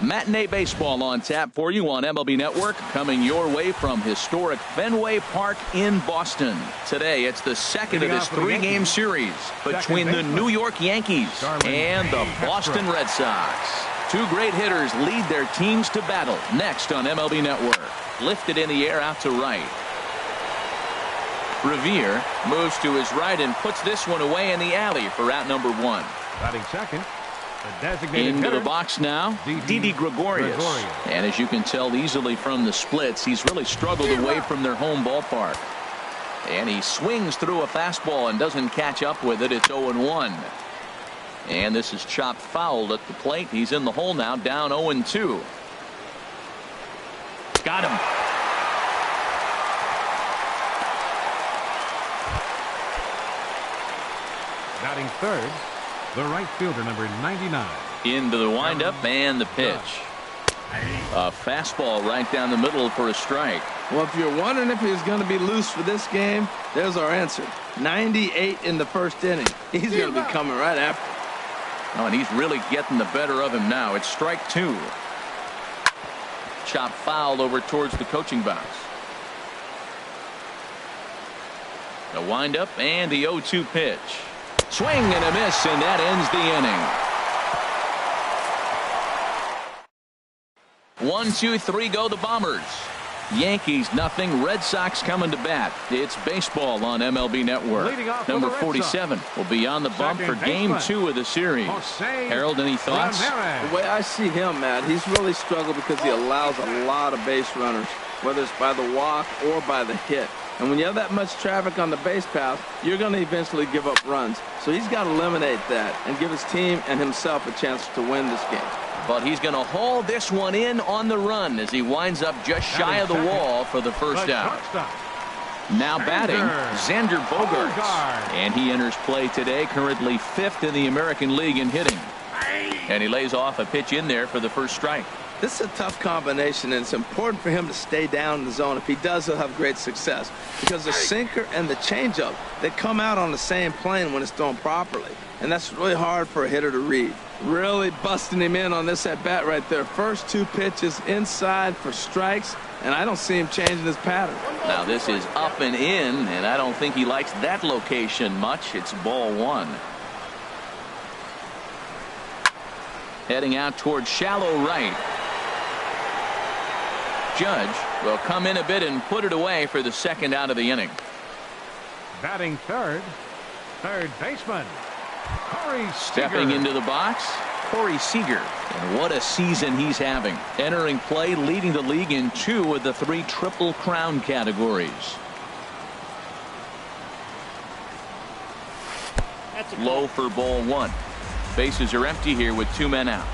Matinee baseball on tap for you on MLB Network, coming your way from historic Fenway Park in Boston. Today, it's the second of this three-game series between the New York Yankees and the Boston Red Sox. Two great hitters lead their teams to battle next on MLB Network. Lifted in the air out to right. Revere moves to his right and puts this one away in the alley for out number one. Batting second. Into the box now, Didi Gregorius. And as you can tell easily from the splits, he's really struggled away from their home ballpark. And he swings through a fastball and doesn't catch up with it. It's 0-1. And this is chopped foul at the plate. He's in the hole now, down 0-2. Got him. Batting third, the right fielder, number 99. Into the windup and the pitch. A fastball right down the middle for a strike. Well, if you're wondering if he's going to be loose for this game, there's our answer. 98 in the first inning. He's going to be coming right after. Oh, and he's really getting the better of him now. It's strike two. Chop foul over towards the coaching box. The windup and the 0-2 pitch. Swing and a miss, and that ends the inning. 1, 2, 3 go the Bombers. Yankees nothing. Red Sox coming to bat. It's baseball on MLB Network. Number 47 will be on the bump for game 2 of the series. Harold, any thoughts? The way I see him, Matt, he's really struggled because he allows a lot of base runners, whether it's by the walk or by the hit. And when you have that much traffic on the base path, you're going to eventually give up runs. So he's got to eliminate that and give his team and himself a chance to win this game. But he's going to haul this one in on the run as he winds up just shy of the wall for the first out. Now batting, Xander Bogaerts. And he enters play today, currently 5th in the American League in hitting. And he lays off a pitch in there for the first strike. This is a tough combination, and it's important for him to stay down in the zone. If he does, he'll have great success. Because the sinker and the changeup, they come out on the same plane when it's thrown properly. And that's really hard for a hitter to read. Really busting him in on this at-bat right there. First 2 pitches inside for strikes, and I don't see him changing his pattern. Now this is up and in, and I don't think he likes that location much. It's ball 1. Heading out towards shallow right. Judge will come in a bit and put it away for the second out of the inning. Batting third baseman, Corey Seager. Stepping into the box, Corey Seager. And what a season he's having. Entering play, leading the league in 2 of the 3 Triple Crown categories. Low for ball 1. Bases are empty here with 2 men out.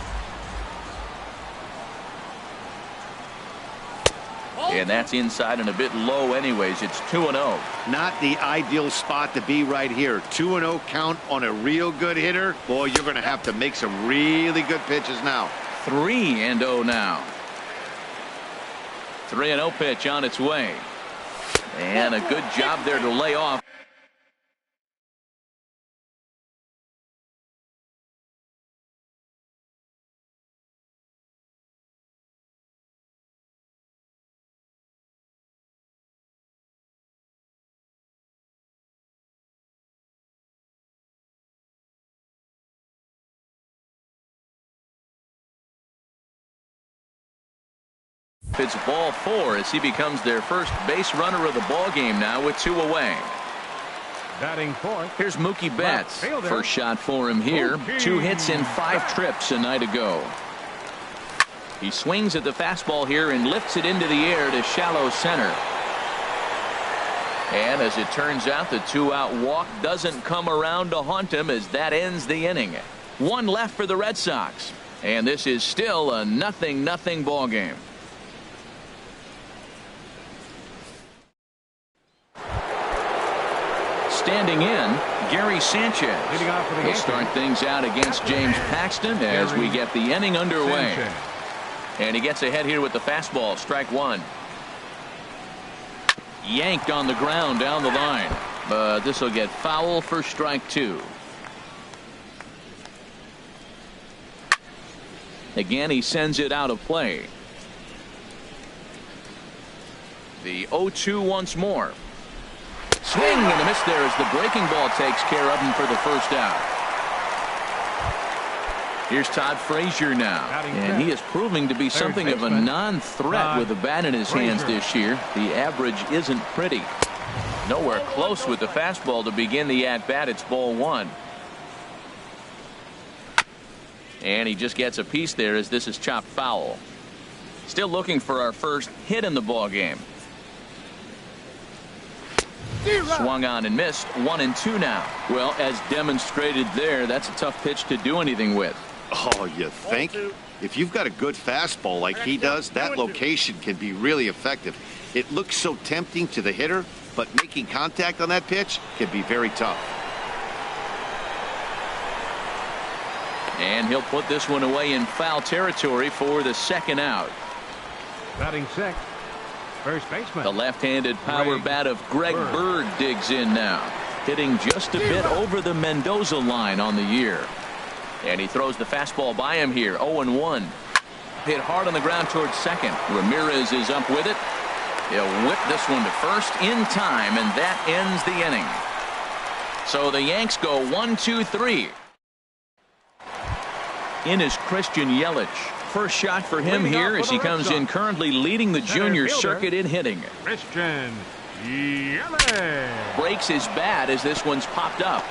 And that's inside and a bit low anyways. It's 2-0. Not the ideal spot to be right here. 2-0 count on a real good hitter. Boy, you're going to have to make some really good pitches now. 3-0 now. 3-0 pitch on its way. And a good job there to lay off. It's ball 4 as he becomes their first base runner of the ball game now with 2 away. Batting fourth. Here's Mookie Betts. First shot for him here. 2 hits in 5 trips a night ago. He swings at the fastball here and lifts it into the air to shallow center. And as it turns out, the 2-out walk doesn't come around to haunt him as that ends the inning. 1 left for the Red Sox. And this is still a 0-0 ball game. Standing in, Gary Sanchez will start things out against James Paxton as we get the inning underway. And he gets ahead here with the fastball. Strike 1. Yanked on the ground down the line, but this will get foul for strike 2. Again, he sends it out of play. The 0-2 once more. Swing and a miss there as the breaking ball takes care of him for the first out. Here's Todd Frazier now, and he is proving to be something of a non-threat with the bat in his hands this year. The average isn't pretty. Nowhere close with the fastball to begin the at-bat. It's ball one. And he just gets a piece there as this is chopped foul. Still looking for our first hit in the ball game. Swung on and missed. 1-2 now. Well, as demonstrated there, that's a tough pitch to do anything with. Oh, you think? If you've got a good fastball like he does, that location can be really effective. It looks so tempting to the hitter, but making contact on that pitch can be very tough. And he'll put this one away in foul territory for the second out. Batting sixth, first baseman. The left-handed power bat of Greg Bird digs in now, hitting just a bit over the Mendoza line on the year. And he throws the fastball by him here. 0-1. Hit hard on the ground towards second. Ramirez is up with it. He'll whip this one to first in time, and that ends the inning. So the Yanks go 1-2-3. In is Christian Yelich. First shot for him here as he comes in currently leading the junior circuit in hitting. Christian Yelich breaks his bat as this one's popped up.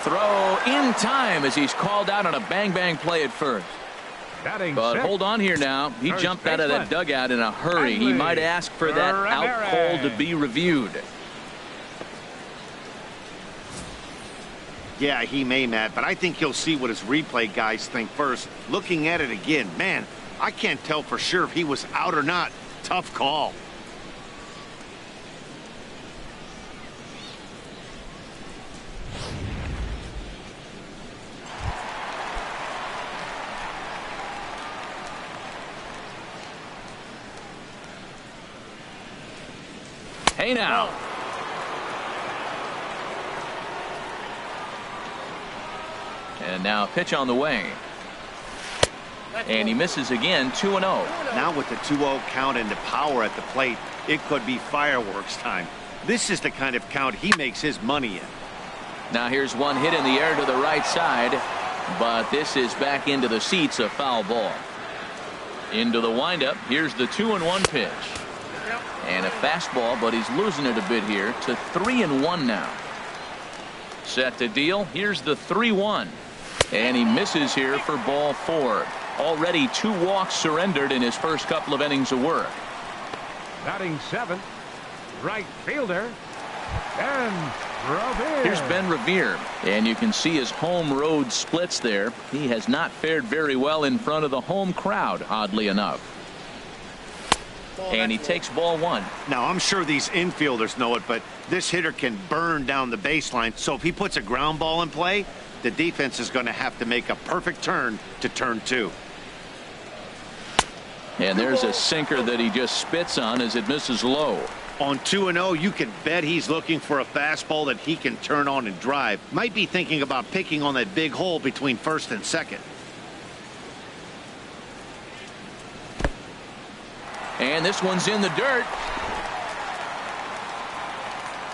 Throw in time as he's called out on a bang-bang play at first. But hold on here now. He jumped out of that dugout in a hurry. He might ask for that out call to be reviewed. Yeah, he may, Matt, but I think he'll see what his replay guys think first. Looking at it again, man, I can't tell for sure if he was out or not. Tough call. Hey now. And now pitch on the way. And he misses again. 2-0. Now with the 2-0 count and the power at the plate, it could be fireworks time. This is the kind of count he makes his money in. Now here's one hit in the air to the right side, but this is back into the seats, a foul ball. Into the windup. Here's the 2-1 pitch. And a fastball, but he's losing it a bit here to 3-1 now. Set to deal. Here's the 3-1. And he misses here for ball four. Already 2 walks surrendered in his first couple of innings of work. Batting seventh, right fielder, Ben Revere. Here's Ben Revere. And you can see his home road splits there. He has not fared very well in front of the home crowd, oddly enough. And he takes ball one. Now, I'm sure these infielders know it, but this hitter can burn down the baseline. So if he puts a ground ball in play, the defense is going to have to make a perfect turn to turn two. And there's a sinker that he just spits on as it misses low. On 2-0, you can bet he's looking for a fastball that he can turn on and drive. Might be thinking about picking on that big hole between first and second. And this one's in the dirt.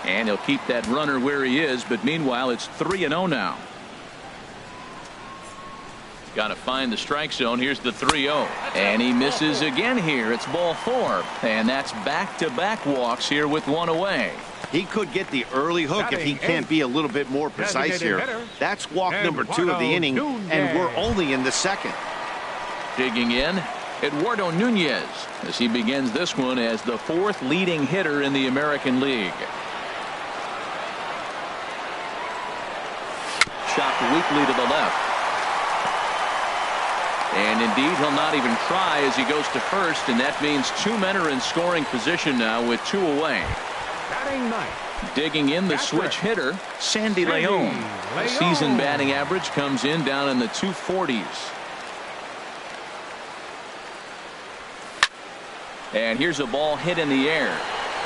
And he'll keep that runner where he is, but meanwhile it's 3-0 now. Got to find the strike zone. Here's the 3-0. And he misses again here. It's ball four. And that's back-to-back walks here with one away. He could get the early hook if he can't be a little bit more precise here. That's walk number 2 of the inning, and we're only in the second. Digging in, Eduardo Nunez, as he begins this one as the 4th leading hitter in the American League. Chopped weakly to the left. And indeed, he'll not even try as he goes to first, and that means 2 men are in scoring position now with 2 away. Batting ninth. Digging in the switch hitter, Sandy Leon. The season batting average comes in down in the 240s. And here's a ball hit in the air.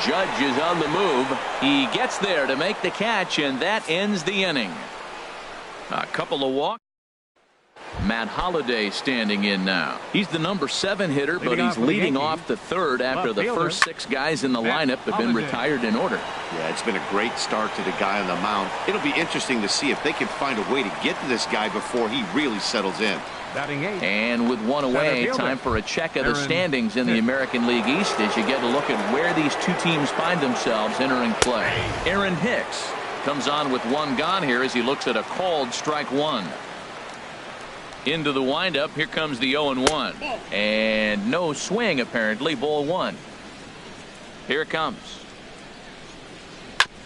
Judge is on the move. He gets there to make the catch, and that ends the inning. A couple of walks. Matt Holliday standing in now. He's the number 7 hitter, but he's leading off the third after the first 6 guys in the lineup have been retired in order. Yeah, it's been a great start to the guy on the mound. It'll be interesting to see if they can find a way to get to this guy before he really settles in. And with one away, time for a check of the standings in the American League East as you get a look at where these two teams find themselves entering play. Aaron Hicks comes on with 1 gone here as he looks at a called strike 1. Into the windup, here comes the 0-1. And no swing, apparently, ball 1. Here it comes.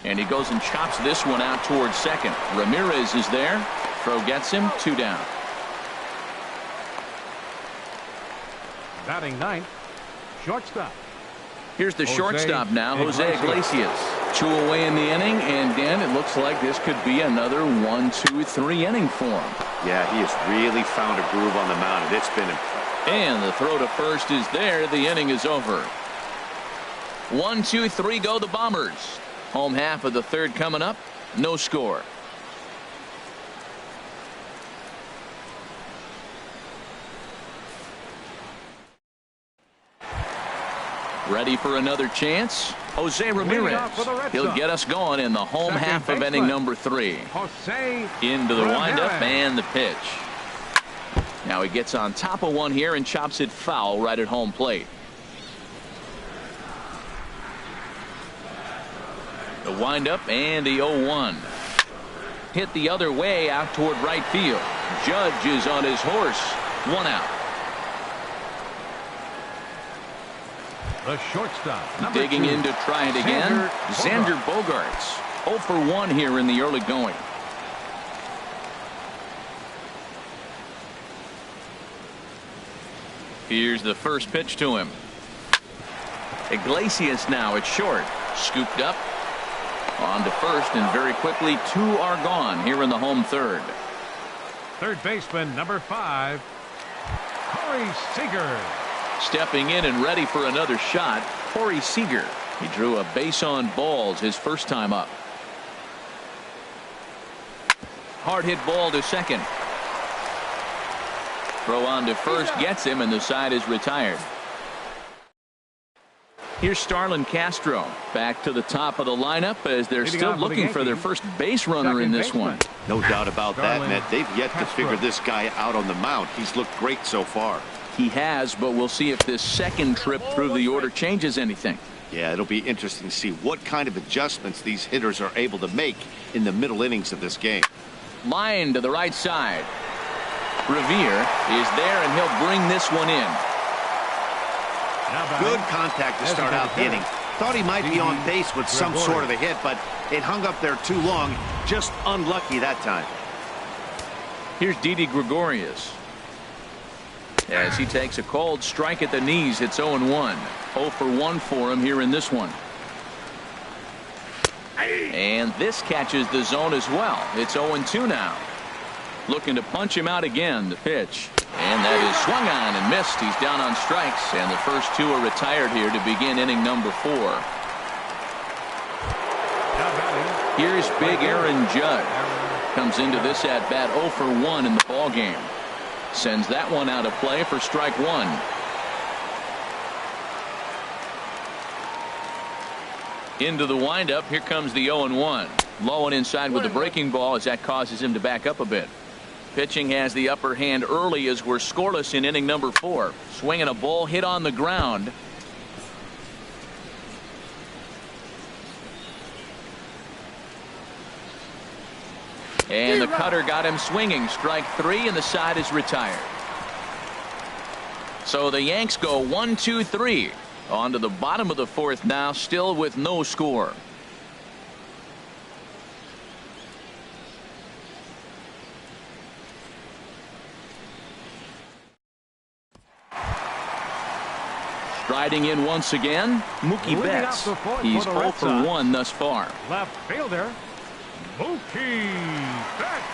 And he goes and chops this one out towards second. Ramirez is there. Throw gets him, 2 down. Batting 9th, shortstop. Here's the shortstop now, Jose Iglesias. 2 away in the inning, and Dan, it looks like this could be another 1-2-3 inning for him. Yeah, he has really found a groove on the mound, and it's been impressive. And the throw to first is there. The inning is over. 1-2-3 go the Bombers. Home half of the third coming up. No score. Ready for another chance? Jose Ramirez. He'll get us going in the home half of inning number 3. Into the windup and the pitch. Now he gets on top of one here and chops it foul right at home plate. The windup and the 0-1. Hit the other way out toward right field. Judge is on his horse. 1 out. The shortstop. Digging in to try it again. Xander Bogaerts. 0 for 1 here in the early going. Here's the first pitch to him. Iglesias now at short. Scooped up. On to first, and very quickly 2 are gone here in the home third. Third baseman number 5, Corey Seager. Stepping in and ready for another shot, Corey Seager. He drew a base on balls his first time up. Hard hit ball to second. Throw on to first gets him, and the side is retired. Here's Starlin Castro back to the top of the lineup as they're still looking for their first base runner in this one. No doubt about that, Matt. They've yet to figure this guy out on the mound. He's looked great so far. He has, but we'll see if this second trip through the order changes anything. Yeah, it'll be interesting to see what kind of adjustments these hitters are able to make in the middle innings of this game. Line to the right side. Revere is there, and he'll bring this one in. Good contact to start out the inning. Thought he might be on base with some sort of a hit, but it hung up there too long. Just unlucky that time. Here's Didi Gregorius. As he takes a called strike at the knees, it's 0-1. 0 for 1 for him here in this one. And this catches the zone as well. It's 0-2 now. Looking to punch him out again. The pitch. And that is swung on and missed. He's down on strikes, and the first 2 are retired here to begin inning number 4. Here's big Aaron Judge. Comes into this at bat 0 for 1 in the ball game. Sends that one out of play for strike 1. Into the windup. Here comes the 0-1. Low and inside with the breaking ball as that causes him to back up a bit. Pitching has the upper hand early as we're scoreless in inning number 4. Swinging a ball hit on the ground. And the cutter got him swinging. Strike 3, and the side is retired. So the Yanks go 1-2-3. On to the bottom of the 4th now, still with no score. Striding in once again, Mookie Betts. He's 0 for 1 thus far. Left fielder, Mookie Betts.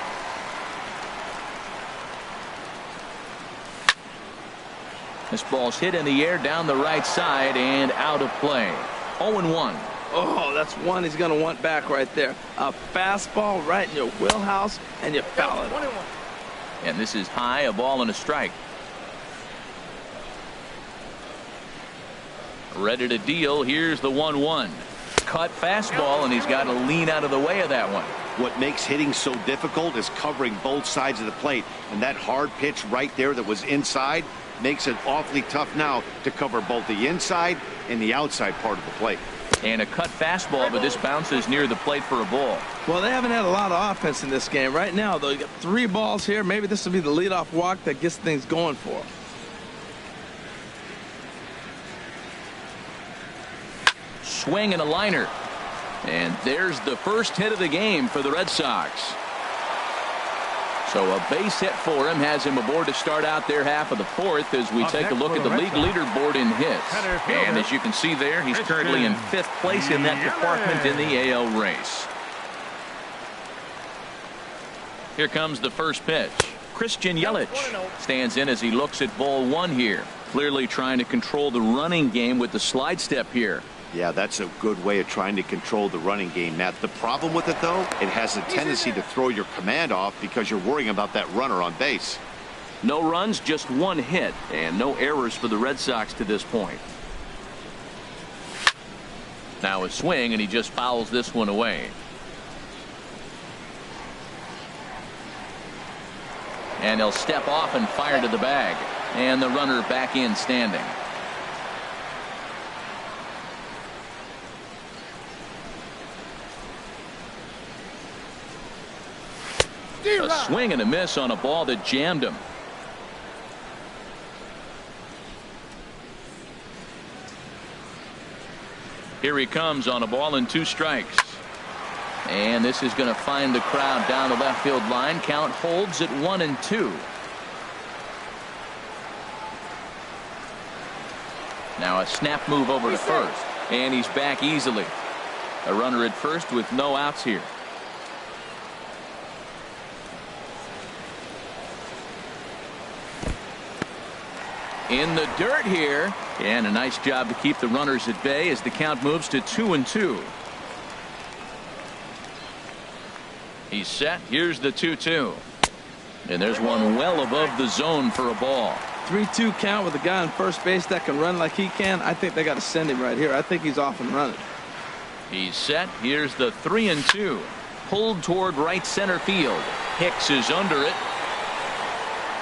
This ball's hit in the air down the right side and out of play. 0-1. Oh, that's one he's going to want back right there. A fastball right in your wheelhouse, and you foul it. And this is high, a ball and a strike. Ready to deal. Here's the 1-1. Cut fastball, and he's got to lean out of the way of that one. What makes hitting so difficult is covering both sides of the plate. And that hard pitch right there that was inside makes it awfully tough now to cover both the inside and the outside part of the plate. And a cut fastball, but this bounces near the plate for a ball. Well, they haven't had a lot of offense in this game. Right now, though, you got 3 balls here. Maybe this will be the leadoff walk that gets things going for them. Swing and a liner. And there's the first hit of the game for the Red Sox. So a base hit for him has him aboard to start out their half of the 4th as we take a look at the league leaderboard in hits. And as you can see there, he's currently in 5th place in that department in the AL race. Here comes the first pitch. Christian Yelich stands in as he looks at ball 1 here. Clearly trying to control the running game with the slide step here. Yeah, that's a good way of trying to control the running game, Matt. The problem with it, though, it has a tendency to throw your command off because you're worrying about that runner on base. No runs, just 1 hit, and no errors for the Red Sox to this point. Now a swing, and he just fouls this one away. And he'll step off and fire to the bag. And the runner back in standing. A swing and a miss on a ball that jammed him. Here he comes on a ball and 2 strikes. And this is going to find the crowd down the left field line. Count holds at 1-2. Now a snap move over to first. And he's back easily. A runner at first with no outs here. In the dirt here, and a nice job to keep the runners at bay as the count moves to 2-2. He's set. Here's the 2-2. And there's one well above the zone for a ball. 3-2 count with a guy on first base that can run like he can. I think they got to send him right here. I think he's off and running. He's set. Here's the 3-2. Pulled toward right center field. Hicks is under it.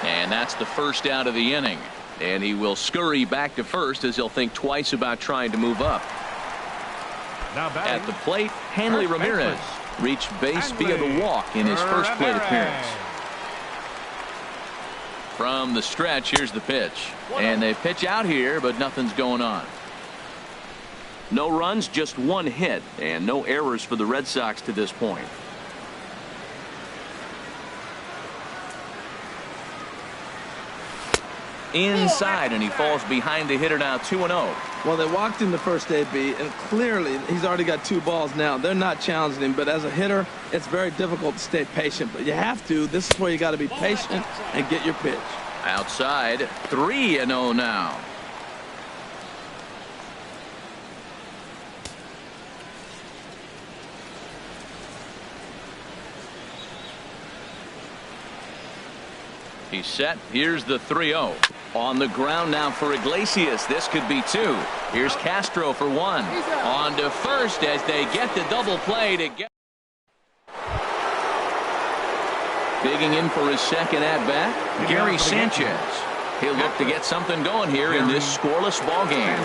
And that's the first out of the inning. And he will scurry back to first as he'll think twice about trying to move up. At the plate, Hanley Ramirez reached base via the walk in his first plate appearance. From the stretch, here's the pitch. And they pitch out here, but nothing's going on. No runs, just 1 hit, and no errors for the Red Sox to this point. Inside, and he falls behind the hitter now. 2-0. Well, they walked in the first AB, and clearly he's already got 2 balls now. They're not challenging him, but as a hitter, it's very difficult to stay patient. But you have to. This is where you got to be patient and get your pitch. Outside, 3-0 now. He's set. Here's the 3-0. On the ground now for Iglesias. This could be 2. Here's Castro for 1. On to first as they get the double play to get. Digging in for his second at-bat, Gary Sanchez. He'll look to get something going here in this scoreless ball game.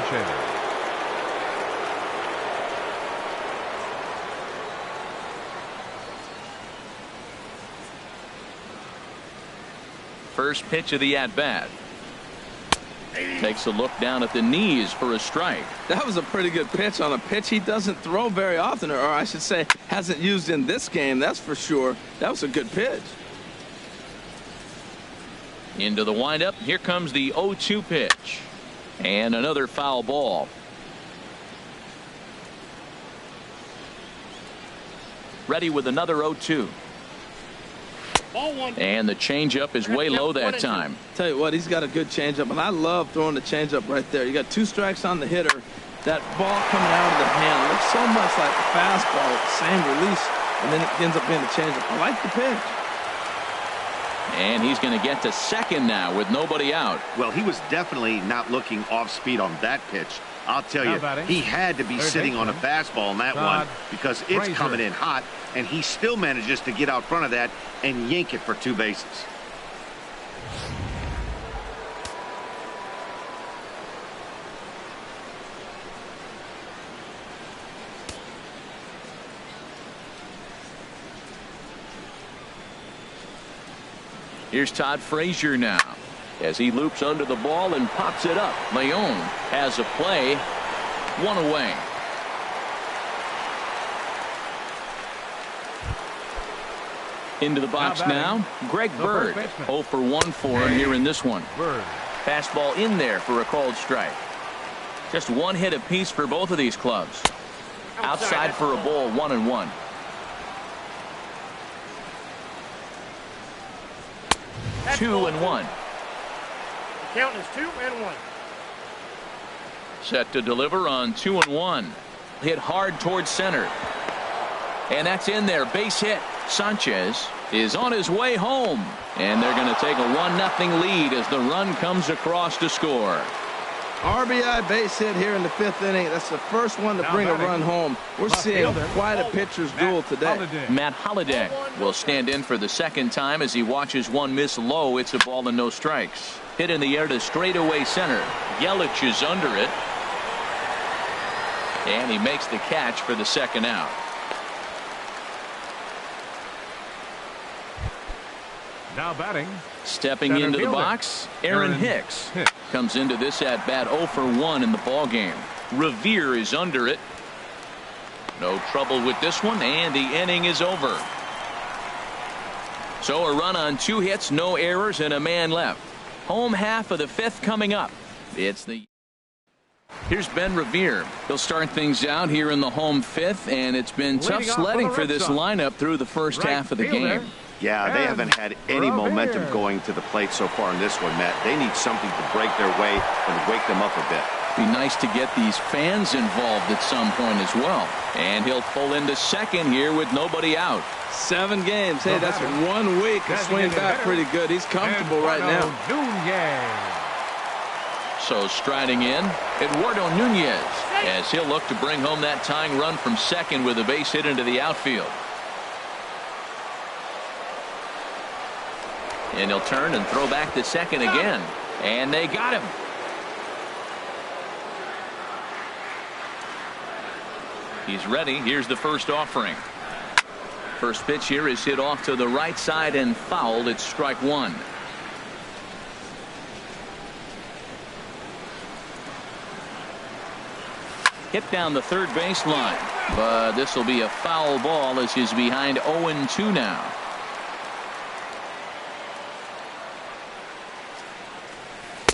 First pitch of the at-bat. Takes a look down at the knees for a strike. That was a pretty good pitch on a pitch he doesn't throw very often, or I should say hasn't used in this game, that's for sure. That was a good pitch. Into the windup. Here comes the 0-2 pitch. And another foul ball. Ready with another 0-2. And the changeup is way low that time. Tell you what, he's got a good changeup, and I love throwing the changeup right there. You got 2 strikes on the hitter. That ball coming out of the hand looks so much like the fastball, same release, and then it ends up being the changeup. I like the pitch. And he's going to get to second now with nobody out. Well, he was definitely not looking off speed on that pitch. I'll tell you, he had to be sitting on a fastball on that one because it's coming in hot, and he still manages to get out front of that and yank it for 2 bases. Here's Todd Frazier now as he loops under the ball and pops it up. Leon has a play. 1 away. Into the box now. Greg Bird. 0 for 1 for him here in this one. Fastball in there for a called strike. Just 1 hit apiece for both of these clubs. Outside for a ball. 1-1. That's 2-1. Count is 2-1. Set to deliver on 2-1. Hit hard towards center. And that's in there. Base hit. Sanchez is on his way home. And they're going to take a 1-0 lead as the run comes across to score. RBI base hit here in the 5th inning. That's the first one to bring a run home. We're seeing quite a pitcher's duel today. Matt Holliday will stand in for the second time as he watches one miss low. It's a ball and no strikes. Hit in the air to straightaway center. Yelich is under it. And he makes the catch for the second out. Now batting. Stepping into the box, Aaron Hicks comes into this at bat 0 for 1 in the ball game. Revere is under it. No trouble with this one, and the inning is over. So a run on 2 hits, no errors, and a man left. Home half of the 5th coming up. Here's Ben Revere. He'll start things out here in the home 5th, and it's been tough sledding for this lineup through the first half of the game. Yeah, they haven't had any momentum going to the plate so far in this one, Matt. They need something to break their way and wake them up a bit. Be nice to get these fans involved at some point as well. And he'll pull into second here with nobody out. 7 games. Hey, that's 1 week to swing back pretty good. He's comfortable right now. So striding in, Eduardo Nunez, as he'll look to bring home that tying run from second with a base hit into the outfield. And he'll turn and throw back to second again. And they got him. He's ready. Here's the first offering. First pitch here is hit off to the right side and fouled. It's strike 1. Hit down the third baseline. But this will be a foul ball as he's behind 0-2 now.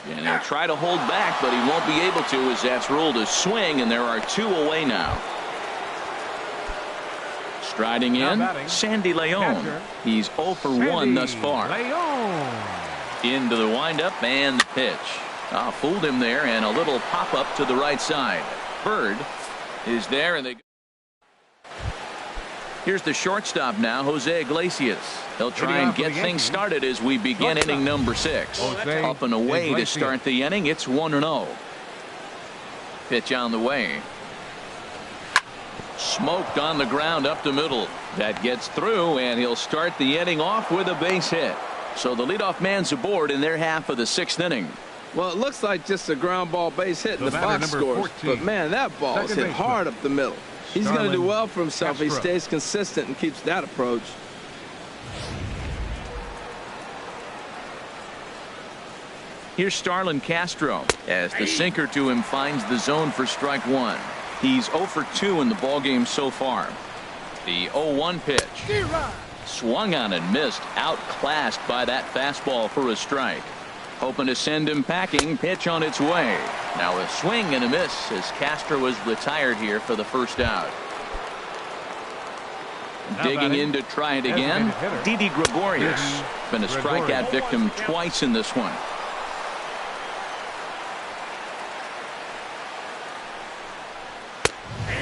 And he'll try to hold back, but he won't be able to as that's ruled a swing, and there are 2 away now. Striding in, Sandy Leon. He's 0 for 1 thus far. Into the windup and the pitch. Fooled him there, and a little pop-up to the right side. Bird is there, and they. Here's the shortstop now, Jose Iglesias. He'll try and get things started as we begin inning number 6. Up and away to start the inning. It's 1-0. Pitch on the way. Smoked on the ground up the middle. That gets through, and he'll start the inning off with a base hit. So the leadoff man's aboard in their half of the 6th inning. Well, it looks like just a ground ball base hit in the box scores. But, man, that ball is hit hard up the middle. He's going to do well for himself if he stays consistent and keeps that approach. Here's Starlin Castro as the sinker to him finds the zone for strike 1. He's 0 for 2 in the ballgame so far. The 0-1 pitch. Swung on and missed. Outclassed by that fastball for a strike. Hoping to send him packing. Pitch on its way. Now a swing and a miss as Castro is retired here for the first out. Digging in to try it again. Didi Gregorius. Been a strikeout victim twice in this one.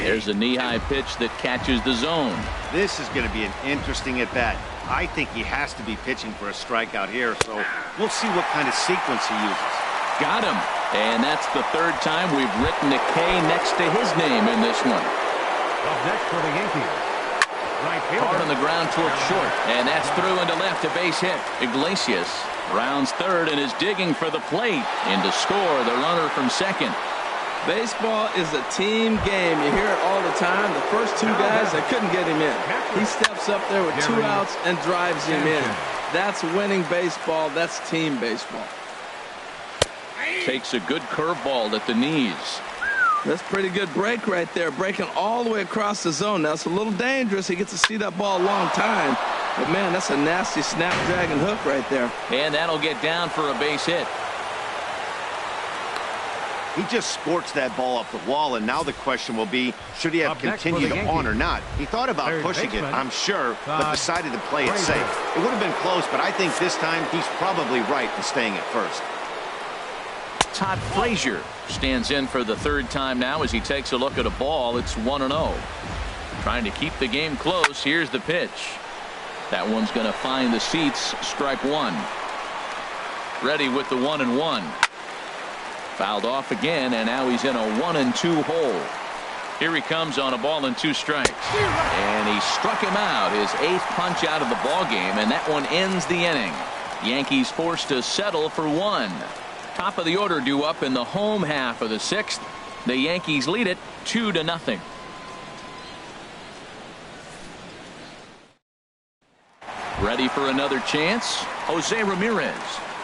There's a knee-high pitch that catches the zone. This is going to be an interesting at-bat. I think he has to be pitching for a strikeout here, so we'll see what kind of sequence he uses. Got him. And that's the third time we've written a K next to his name in this one. Up next for the Yankees. Right fielder. Hard on the ground towards short. And that's through into left, a base hit. Iglesias rounds third and is digging for the plate. In to score the runner from second. Baseball is a team game. You hear it all the time. The first two guys, they couldn't get him in. He steps up there with 2 outs and drives him in. That's winning baseball. That's team baseball. Takes a good curveball at the knees. That's pretty good break right there, breaking all the way across the zone. Now, it's a little dangerous. He gets to see that ball a long time. But, man, that's a nasty snapdragon hook right there. And that'll get down for a base hit. He just scorched that ball up the wall, and now the question will be, should he have continued on or not? He thought about pushing it, I'm sure, but decided to play it safe. It would have been close, but I think this time he's probably right in staying at first. Todd Frazier stands in for the third time now as he takes a look at a ball. It's 1-0. Trying to keep the game close. Here's the pitch. That one's going to find the seats. Strike one. Ready with the 1-1. Fouled off again, and now he's in a 1-2 hole. Here he comes on a ball and 2 strikes. And he struck him out, his 8th punch out of the ball game, and that one ends the inning. Yankees forced to settle for 1. Top of the order due up in the home half of the 6th. The Yankees lead it 2-0. Ready for another chance? Jose Ramirez.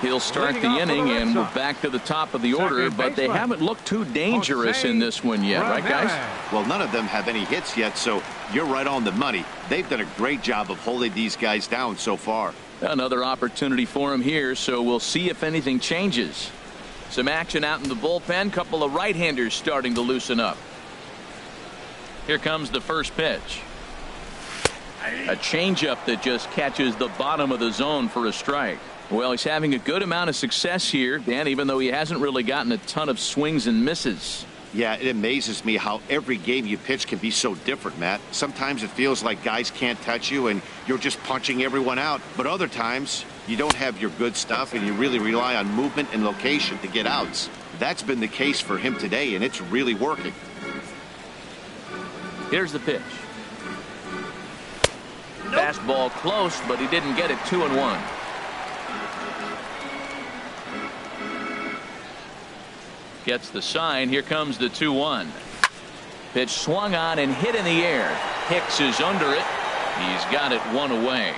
He'll start the inning, and we're back to the top of the order, but they haven't looked too dangerous in this one yet, right, guys? Well, none of them have any hits yet, so you're right on the money. They've done a great job of holding these guys down so far. Another opportunity for him here, so we'll see if anything changes. Some action out in the bullpen. Couple of right-handers starting to loosen up. Here comes the first pitch. A changeup that just catches the bottom of the zone for a strike. Well, he's having a good amount of success here, Dan, even though he hasn't really gotten a ton of swings and misses. Yeah, it amazes me how every game you pitch can be so different, Matt. Sometimes it feels like guys can't touch you and you're just punching everyone out. But other times you don't have your good stuff and you really rely on movement and location to get outs. That's been the case for him today, and it's really working. Here's the pitch. Fastball close, but he didn't get it. 2-1. Gets the sign. Here comes the 2-1. Pitch swung on and hit in the air. Hicks is under it. He's got it 1 away.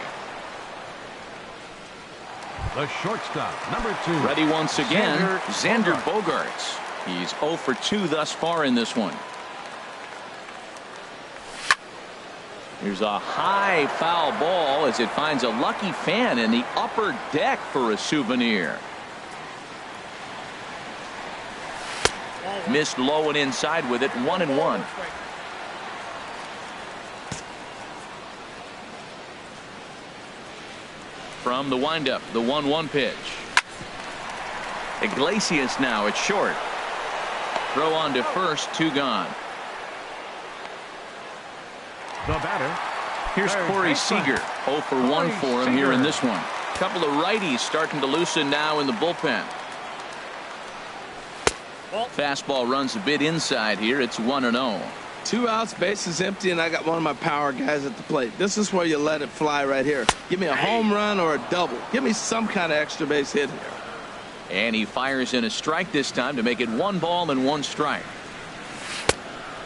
The shortstop, number 2. Ready once again, Xander Bogaerts. He's 0 for 2 thus far in this one. Here's a high foul ball as it finds a lucky fan in the upper deck for a souvenir. Missed low and inside with it. 1-1. From the windup, the 1-1 pitch. Iglesias now at short. Throw on to first, 2 gone. The batter. Here's Corey Seager. 0 for 1 for him here in this one. Couple of righties starting to loosen now in the bullpen. Fastball runs a bit inside here. It's 1-0. 2 outs, bases empty, and I got one of my power guys at the plate. This is where you let it fly right here. Give me a home run or a double. Give me some kind of extra base hit here. And he fires in a strike this time to make it 1 ball and 1 strike.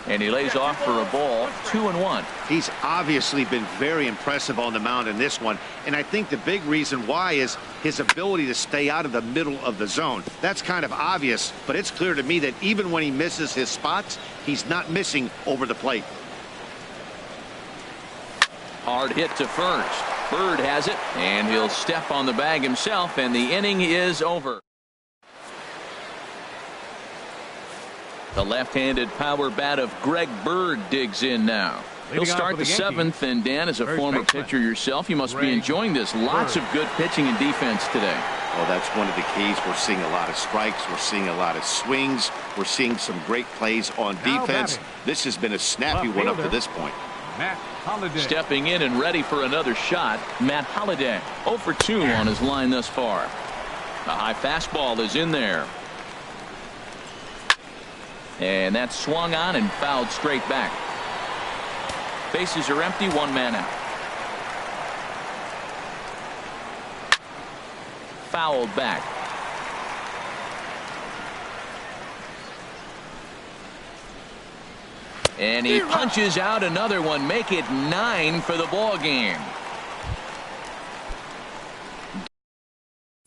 And he lays off for a ball. 2-1. He's obviously been very impressive on the mound in this one, and I think the big reason why is his ability to stay out of the middle of the zone. That's kind of obvious, but it's clear to me that even when he misses his spots, he's not missing over the plate. Hard hit to first. Bird has it, and he'll step on the bag himself, and the inning is over. The left-handed power bat of Greg Bird digs in now. He'll start the 7th, and Dan, as a former pitcher yourself, you must be enjoying this. Lots of good pitching and defense today. Well, that's one of the keys. We're seeing a lot of strikes. We're seeing a lot of swings. We're seeing some great plays on defense. This has been a snappy one up to this point. Matt Holliday. Stepping in and ready for another shot, Matt Holliday. 0 for 2 on his line thus far. A high fastball is in there. And that's swung on and fouled straight back. Bases are empty, 1 man out. Fouled back. And he punches out another one, make it 9 for the ball game.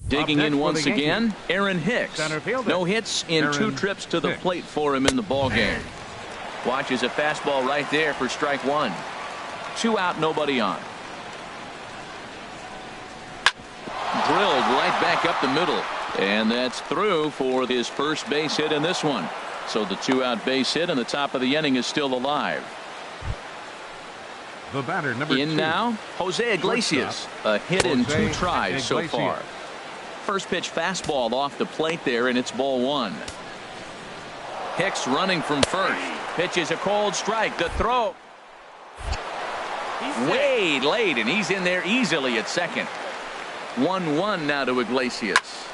Digging in once again, Aaron Hicks. No hits in 2 trips to the plate for him in the ball game. Watches a fastball right there for strike 1. 2 out, nobody on. Drilled right back up the middle, and that's through for his first base hit in this one. So the 2-out base hit and the top of the inning is still alive. The batter, number 2. In now, Jose Iglesias. A hit in 2 tries so far. First pitch fastball off the plate there, and it's ball 1. Hicks running from first. Pitches a cold strike. The throw. Way late, and he's in there easily at second. 1-1 now to Iglesias.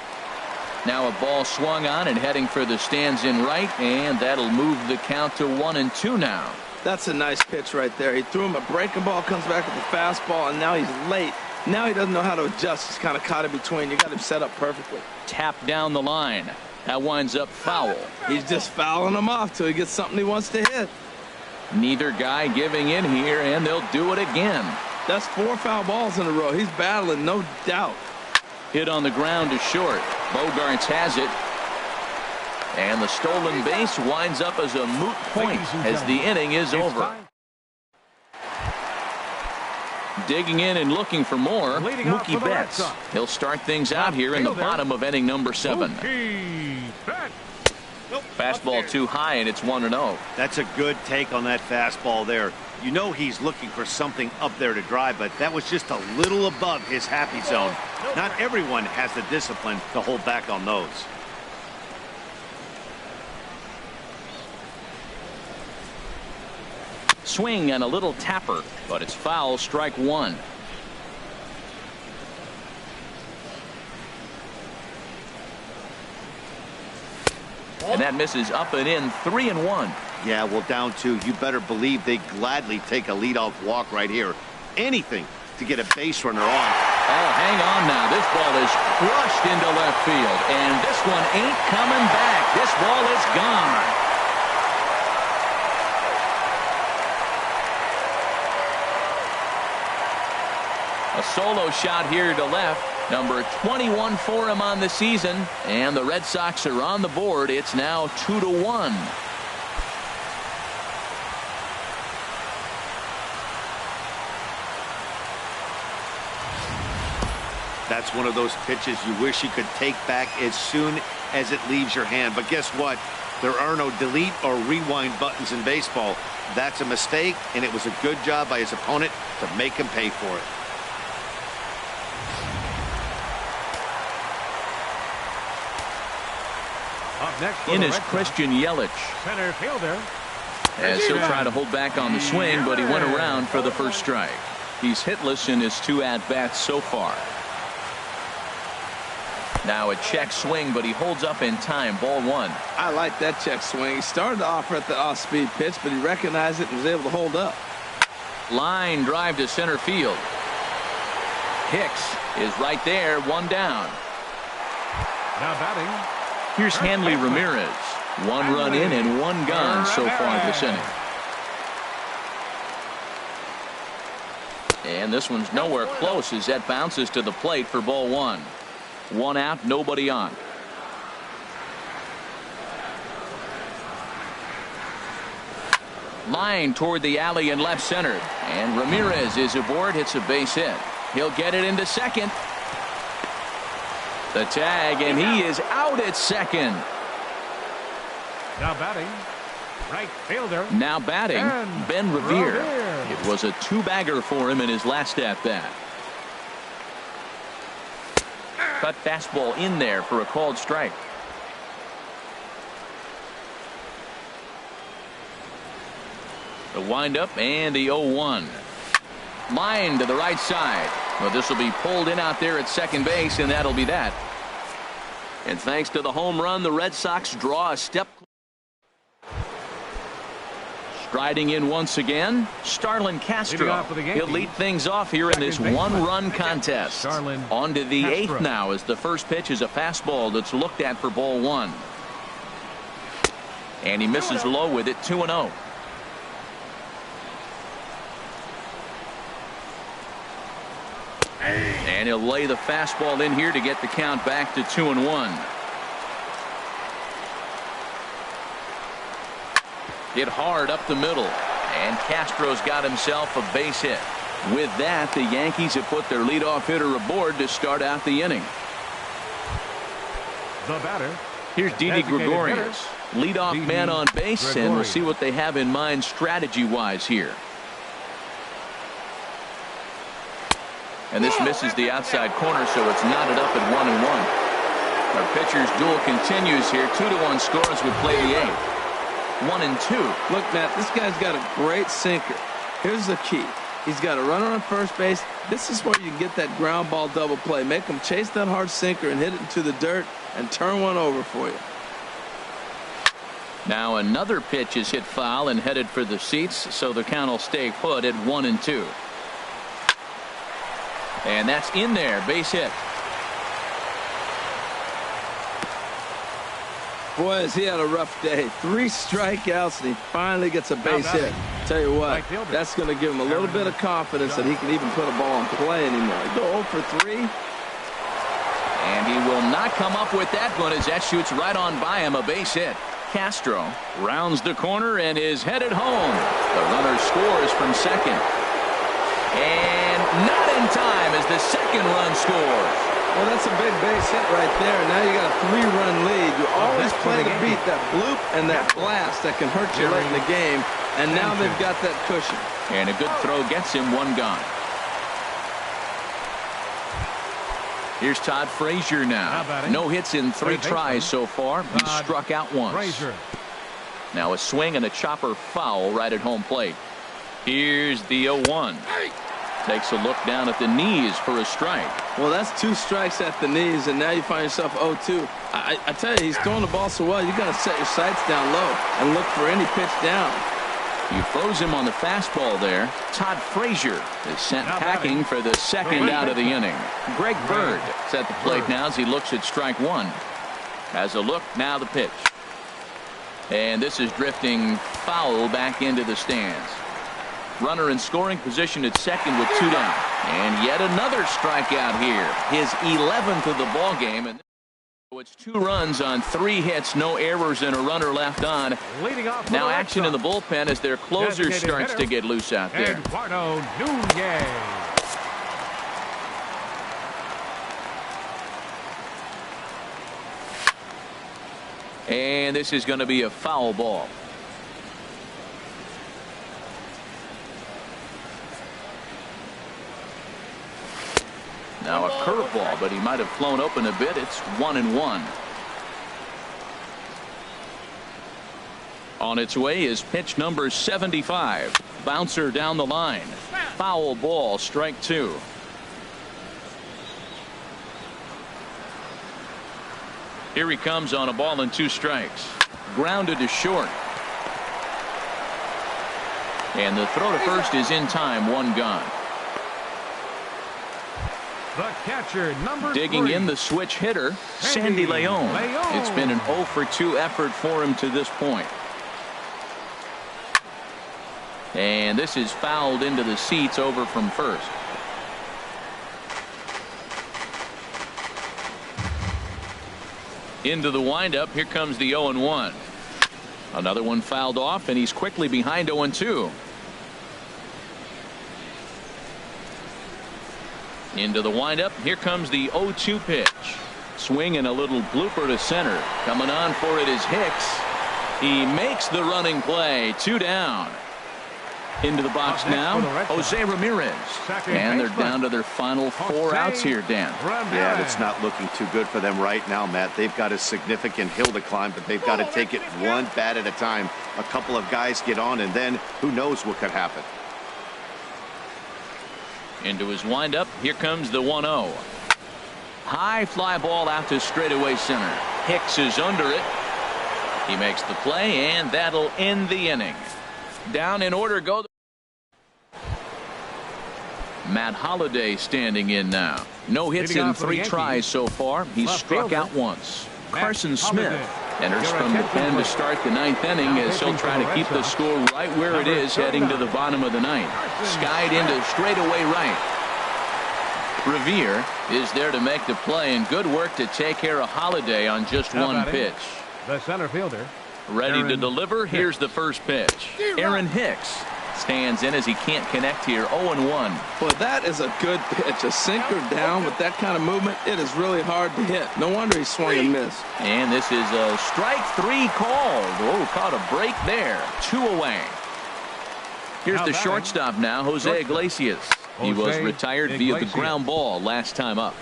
Now a ball swung on and heading for the stands in right, and that'll move the count to 1-2 now. That's a nice pitch right there. He threw him a breaking ball, comes back with the fastball, and now he's late. Now he doesn't know how to adjust. He's kind of caught in between. You got him set up perfectly. Tap down the line. That winds up foul. He's just fouling him off till he gets something he wants to hit. Neither guy giving in here, and they'll do it again. That's 4 foul balls in a row. He's battling, no doubt. Hit on the ground to short. Bogarts has it. And the stolen base winds up as a moot point as the inning is over. Digging in and looking for more, Mookie Betts. He'll start things out here in the bottom of inning number 7. Fastball too high, and it's 1-0. That's a good take on that fastball there. You know he's looking for something up there to drive, but that was just a little above his happy zone. Not everyone has the discipline to hold back on those. Swing and a little tapper, but it's foul, strike 1. And that misses up and in, 3-1. Yeah, well, down 2. You better believe they gladly take a leadoff walk right here. Anything to get a base runner on. Oh, hang on now. This ball is crushed into left field, and this one ain't coming back. This ball is gone. A solo shot here to left. Number 21 for him on the season, and the Red Sox are on the board. It's now 2-1. That's one of those pitches you wish you could take back as soon as it leaves your hand. But guess what? There are no delete or rewind buttons in baseball. That's a mistake, and it was a good job by his opponent to make him pay for it. In is Christian Yelich. Center fielder. As he'll try to hold back on the swing, but he went around for the first strike. He's hitless in his 2 at-bats so far. Now a check swing, but he holds up in time. Ball 1. I like that check swing. He started off at the off-speed pitch, but he recognized it and was able to hold up. Line drive to center field. Hicks is right there, 1 down. Now batting. Here's Hanley Ramirez. 1 run in and 1 gone so far this inning. And this one's nowhere close as that bounces to the plate for ball 1. 1 out, nobody on. Line toward the alley in left center. And Ramirez is aboard, hits a base hit. He'll get it into second. The tag, and he is out at second. Now batting. Right fielder. Now batting, Ben Revere. It was a 2-bagger for him in his last at-bat. Cut fastball in there for a called strike. The windup and the 0-1. Line to the right side. Well, this will be pulled in out there at second base, and that'll be that. And thanks to the home run, the Red Sox draw a step. Striding in once again, Starlin Castro. He'll lead things off here in this one-run contest. On to the 8th now, as the first pitch is a fastball that's looked at for ball 1. And he misses low with it, 2-0. And he'll lay the fastball in here to get the count back to 2-1. Hit hard up the middle, and Castro's got himself a base hit. With that, the Yankees have put their leadoff hitter aboard to start out the inning. The batter. Here's Didi Gregorius, leadoff man on base, and we'll see what they have in mind strategy-wise here. And this misses the outside corner, so it's knotted up at 1-1. Our pitcher's duel continues here. 2-1 score as we play the 8th. 1-2. Look, Matt, this guy's got a great sinker. Here's the key. He's got a runner on first base. This is where you get that ground ball double play. Make him chase that hard sinker and hit it into the dirt and turn one over for you. Now another pitch is hit foul and headed for the seats, so the count will stay put at 1-2. And that's in there, base hit. Boy, has he had a rough day. 3 strikeouts, and he finally gets a base hit. Tell you what, that's going to give him a little bit of confidence that he can even put a ball in play anymore. He go 0 for 3. And he will not come up with that one as that shoots right on by him, a base hit. Castro rounds the corner and is headed home. The runner scores from second. And not in time as the second run scores. Well, that's a big base hit right there. Now you got a 3-run lead. You always play to beat that bloop and that blast that can hurt you late in the game. And now they've got that cushion. And a good throw gets him 1 gone. Here's Todd Frazier now. No hits in 3 tries so far. He struck out once. Now a swing and a chopper foul right at home plate. Here's the 0-1. Takes a look down at the knees for a strike. Well, that's 2 strikes at the knees, and now you find yourself 0-2. I tell you, he's throwing the ball so well, you got to set your sights down low and look for any pitch down. You froze him on the fastball there. Todd Frazier is sent packing for the second out of the inning. Greg Bird is at the plate now as he looks at strike 1. Has a look, now the pitch. And this is drifting foul back into the stands. Runner in scoring position at second with 2 down. And yet another strikeout here. His 11th of the ball game. And it's 2 runs on 3 hits, no errors, and a runner left on. Now action in the bullpen as their closer starts to get loose out there. Eduardo Nunez. And this is going to be a foul ball. Now a curveball, but he might have flown open a bit. It's 1-1. On its way is pitch number 75. Bouncer down the line. Foul ball, strike 2. Here he comes on a ball and 2 strikes. Grounded to short. And the throw to first is in time, 1 gone. The catcher, number Digging 3. in the switch hitter, Sandy Leon. It's been an 0 for 2 effort for him to this point. And this is fouled into the seats over from first. Into the windup. Here comes the 0-1. Another one fouled off, and he's quickly behind 0-2. Into the windup. Here comes the 0-2 pitch. Swing and a little blooper to center. Coming on for it is Hicks. He makes the running play. 2 down. Into the box now, Jose Ramirez. And they're down to their final 4 outs here, Dan. Yeah, it's not looking too good for them right now, Matt. They've got a significant hill to climb, but they've got to take it one bat at a time. A couple of guys get on, and then who knows what could happen. Into his windup, here comes the 1-0. High fly ball out to straightaway center. Hicks is under it. He makes the play, and that'll end the inning. Down in order go Matt Holliday standing in now. No hits in 3 tries so far. He's struck out once. Carson Smith enters from the pen to start the 9th inning as he'll try to keep the score right where it is heading to the bottom of the 9th. Skied into straightaway right. Revere is there to make the play, and good work to take care of Holliday on just one pitch. The center fielder. Ready to deliver. Here's the first pitch. Aaron Hicks stands in as he can't connect here. 0-1. Well, that is a good pitch. A sinker down with that kind of movement, it is really hard to hit. No wonder he swung and missed. And this is a strike 3 called. Oh, caught a break there. 2 away. Here's the shortstop now, Jose Iglesias. He was retired via the ground ball last time up.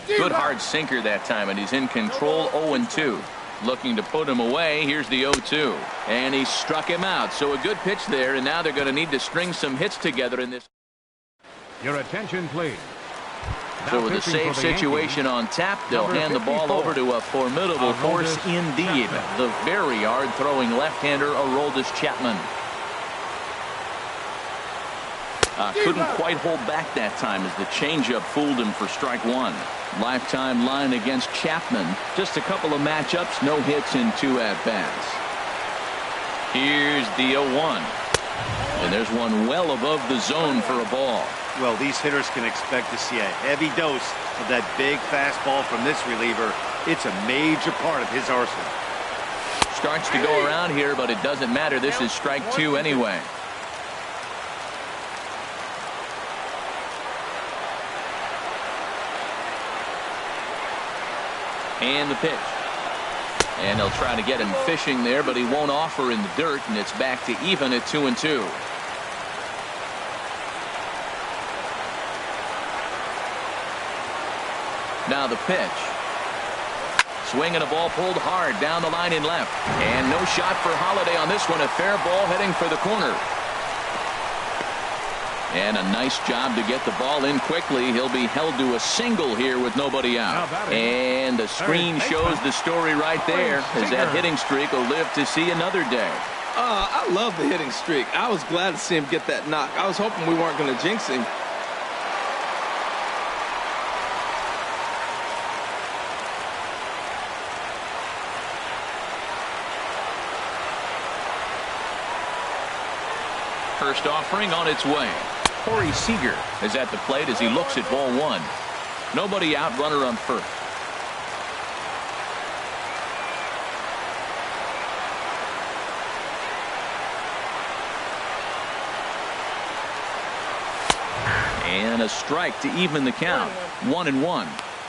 Good hard sinker that time, and he's in control. 0-2. Looking to put him away. Here's the 0-2. And he struck him out. So a good pitch there, and now they're going to need to string some hits together in this. Your attention, please. So with a safe situation on tap, they'll hand the ball over to a formidable force indeed. The very hard-throwing left-hander, Aroldis Chapman. Couldn't quite hold back that time as the changeup fooled him for strike 1. Lifetime line against Chapman. Just a couple of matchups, no hits in 2 at-bats. Here's the 0-1. And there's one well above the zone for a ball. Well, these hitters can expect to see a heavy dose of that big fastball from this reliever. It's a major part of his arsenal. Starts to go around here, but it doesn't matter. This is strike 2 anyway. And the pitch. And they'll try to get him fishing there, but he won't offer in the dirt, and it's back to even at 2-2. Now the pitch. Swinging a ball pulled hard down the line in left. And no shot for Holliday on this one. A fair ball heading for the corner. And a nice job to get the ball in quickly. He'll be held to a single here with nobody out. And the screen shows the story right there, as that hitting streak will live to see another day. I love the hitting streak. I was glad to see him get that knock. I was hoping we weren't going to jinx him. First offering on its way. Corey Seager is at the plate as he looks at ball 1. Nobody out, runner on first. And a strike to even the count. 1-1.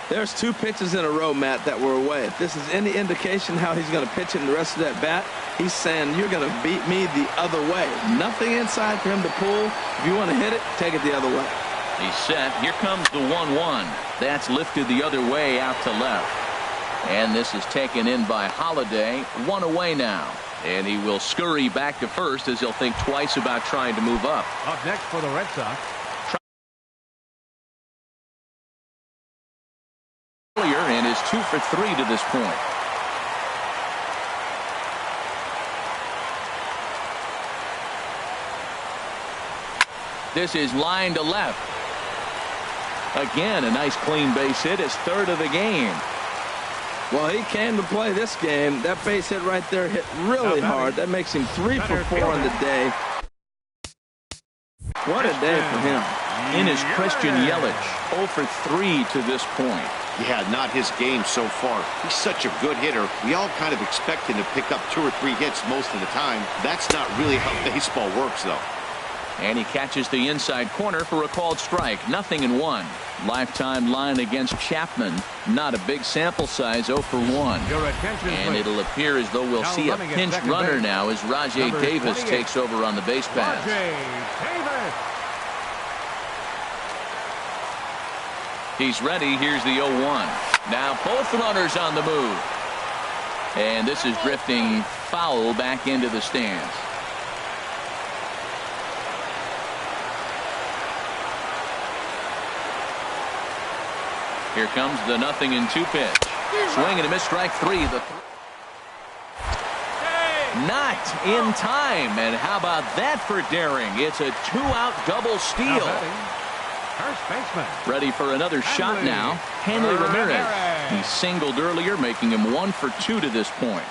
There's 2 pitches in a row, Matt, that were away. If this is any indication how he's going to pitch in the rest of that bat, he's saying you're going to beat me the other way. Nothing inside for him to pull. If you want to hit it, take it the other way. He's set. Here comes the 1-1. That's lifted the other way out to left. And this is taken in by Holliday. 1 away now. And he will scurry back to first as he'll think twice about trying to move up. Up next for the Red Sox. And is 2 for 3 to this point. This is line to left. Again, a nice clean base hit. His 3rd of the game. Well, he came to play this game. That base hit right there hit really hard. That makes him 3 for 4 on the day. What a day for him. In is Christian Yelich. 0 for 3 to this point. Yeah, not his game so far. He's such a good hitter. We all kind of expect him to pick up 2 or 3 hits most of the time. That's not really how baseball works, though. And he catches the inside corner for a called strike. 0-1. Lifetime line against Chapman. Not a big sample size, 0 for 1. Your attention, And please. it'll appear as though we'll Now see a running at pinch second runner base. now as Rajay Number Davis 28. takes over on the base pass. Rajay Davis. He's ready. Here's the 0-1. Now both runners on the move. And this is drifting foul back into the stands. Here comes the 0-2 pitch. Swing and a miss, strike 3. Not in time. And how about that for daring? It's a 2-out double Now steal. batting, first baseman. Ready for another shot Hanley now. Hanley Ramirez. Ramirez. He singled earlier, making him 1 for 2 to this point.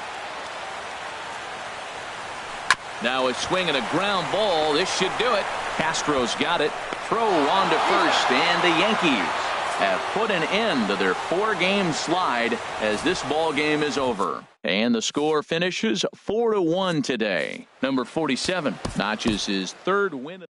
Now a swing and a ground ball. This should do it. Castro's got it. Throw on to first, and the Yankees have put an end to their 4-game slide as this ball game is over. And the score finishes 4-1 today. Number 47 notches his 3rd win.